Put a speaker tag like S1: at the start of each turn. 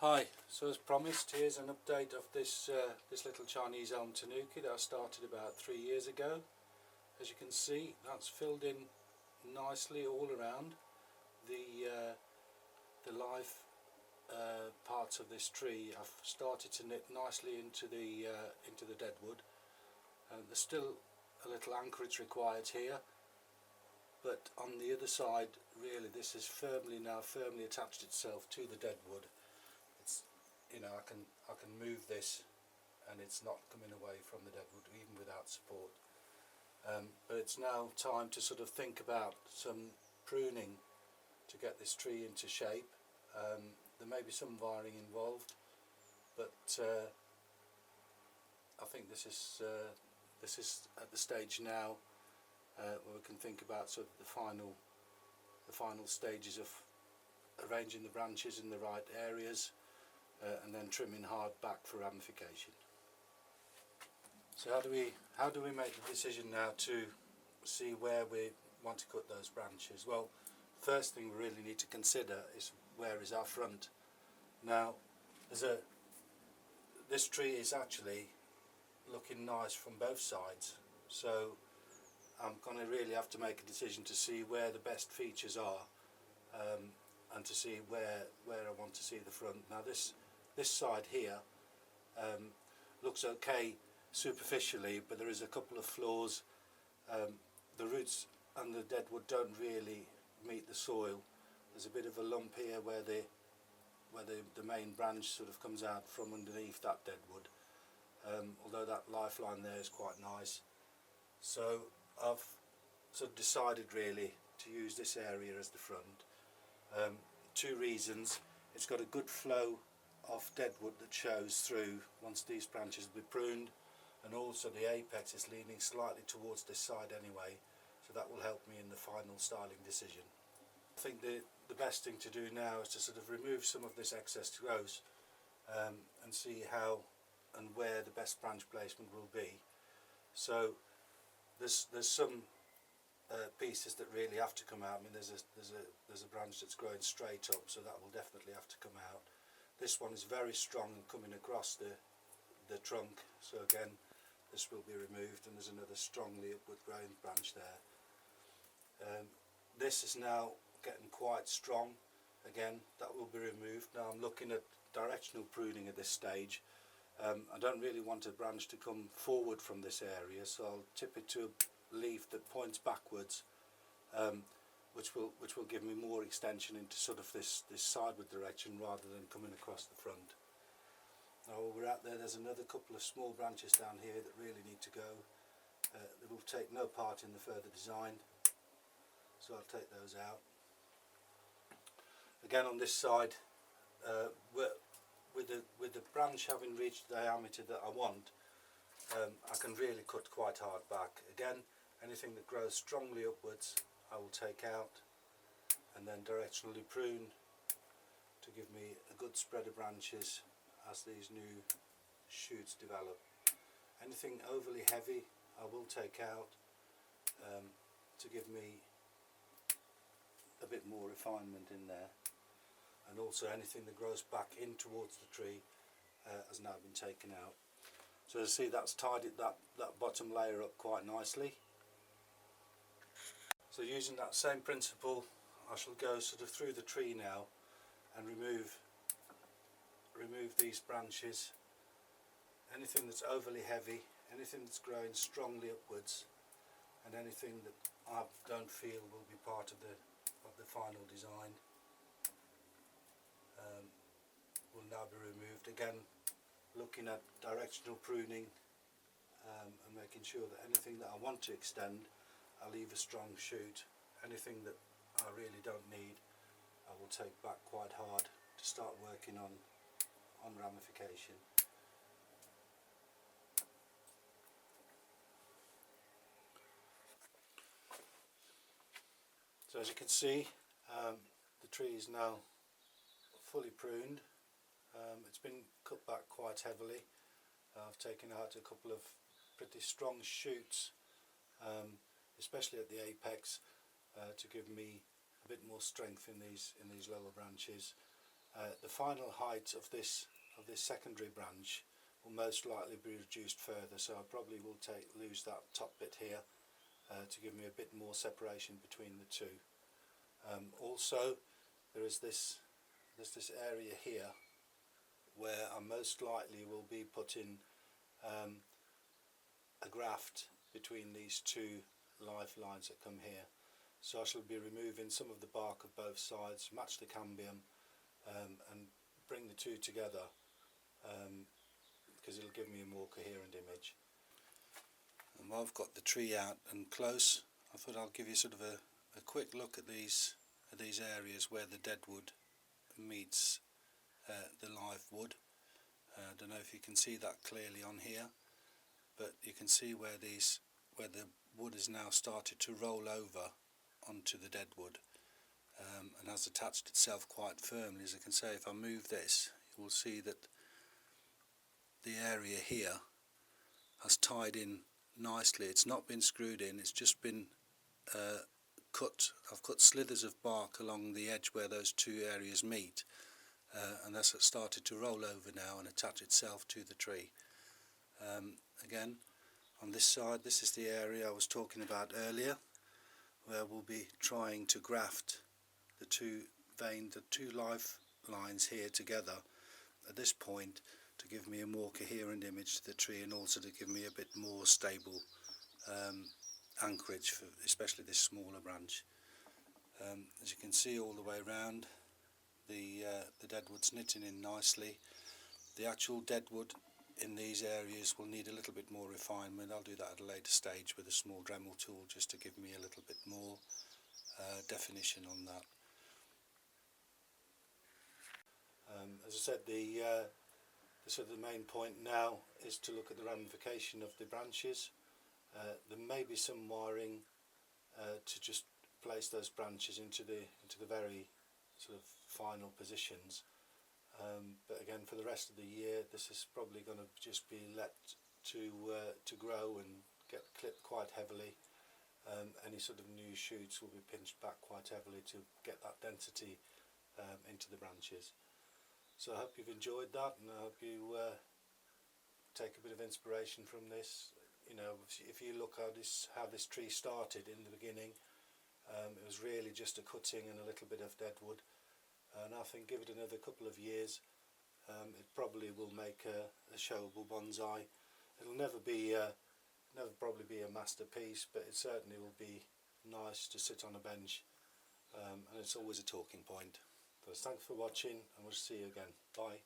S1: Hi, so as promised, here's an update of this little Chinese Elm Tanuki that I started about 3 years ago. As you can see, that's filled in nicely all around. The live parts of this tree I've started to knit nicely into the deadwood. There's still a little anchorage required here, but on the other side, really, this has firmly attached itself to the deadwood. I can move this and it's not coming away from the deadwood even without support. But it's now time to sort of think about some pruning to get this tree into shape. There may be some wiring involved, but I think this is at the stage now where we can think about sort of the final stages of arranging the branches in the right areas. And then trimming hard back for ramification. So how do we make the decision now to see where we want to cut those branches? Well, first thing we really need to consider is where is our front. Now, this tree is actually looking nice from both sides, so I'm going to really have to make a decision to see where the best features are, and to see where I want to see the front. Now this side here looks okay superficially, but there is a couple of flaws. The roots and the deadwood don't really meet the soil. There's a bit of a lump here where the main branch sort of comes out from underneath that deadwood, although that lifeline there is quite nice. So I've sort of decided really to use this area as the front. Two reasons: it's got a good flow of deadwood that shows through once these branches will be pruned, and also the apex is leaning slightly towards this side anyway, so that will help me in the final styling decision. I think the best thing to do now is to sort of remove some of this excess growth and see how and where the best branch placement will be. So there's some pieces that really have to come out. I mean, there's a branch that's growing straight up, so that will definitely have to come out. This one is very strong and coming across the trunk, so again this will be removed, and there's another strongly upward growing branch there. This is now getting quite strong, again that will be removed. Now I'm looking at directional pruning at this stage. I don't really want a branch to come forward from this area, so I'll tip it to a leaf that points backwards, which will give me more extension into sort of this sideward direction rather than coming across the front. Now while we're out there, there's another couple of small branches down here that really need to go. They will take no part in the further design, so I'll take those out. Again on this side, with the branch having reached the diameter that I want, I can really cut quite hard back. Again, anything that grows strongly upwards I will take out and then directionally prune to give me a good spread of branches as these new shoots develop. Anything overly heavy I will take out to give me a bit more refinement in there, and also anything that grows back in towards the tree has now been taken out. So as you see, that's tidied that bottom layer up quite nicely. So using that same principle, I shall go sort of through the tree now and remove these branches. Anything that's overly heavy, anything that's growing strongly upwards, and anything that I don't feel will be part of the final design will now be removed. Again, looking at directional pruning and making sure that anything that I want to extend, I leave a strong shoot. Anything that I really don't need, I will take back quite hard to start working on ramification. So as you can see, the tree is now fully pruned. It's been cut back quite heavily. I've taken out a couple of pretty strong shoots, especially at the apex, to give me a bit more strength in these lower branches. The final height of this secondary branch will most likely be reduced further, so I probably will lose that top bit here to give me a bit more separation between the two. Also, there is this area here where I most likely will be putting a graft between these two lifelines that come here. So I shall be removing some of the bark of both sides, match the cambium, and bring the two together, because it'll give me a more coherent image. And while I've got the tree out and close, I thought I'll give you sort of a quick look at these areas where the dead wood meets the live wood. I don't know if you can see that clearly on here, but you can see where the wood has now started to roll over onto the dead wood, and has attached itself quite firmly. As I can say, if I move this, you will see that the area here has tied in nicely. It's not been screwed in, it's just been cut. I've cut slithers of bark along the edge where those two areas meet, and that's started to roll over now and attach itself to the tree. Again, on this side, this is the area I was talking about earlier, where we'll be trying to graft the two live lines here together at this point to give me a more coherent image to the tree, and also to give me a bit more stable anchorage for especially this smaller branch. As you can see all the way around, the deadwood's knitting in nicely. The actual deadwood in these areas will need a little bit more refinement. I'll do that at a later stage with a small Dremel tool, just to give me a little bit more definition on that. As I said, the main point now is to look at the ramification of the branches. There may be some wiring to just place those branches into the very sort of final positions. But again, for the rest of the year, this is probably going to just be let to grow and get clipped quite heavily. Any sort of new shoots will be pinched back quite heavily to get that density into the branches. So I hope you've enjoyed that, and I hope you take a bit of inspiration from this. You know, if you look at how this tree started in the beginning, it was really just a cutting and a little bit of deadwood. And I think give it another couple of years, it probably will make a showable bonsai. It'll never probably be a masterpiece, but it certainly will be nice to sit on a bench, and it's always a talking point. So thanks for watching, and we'll see you again. Bye.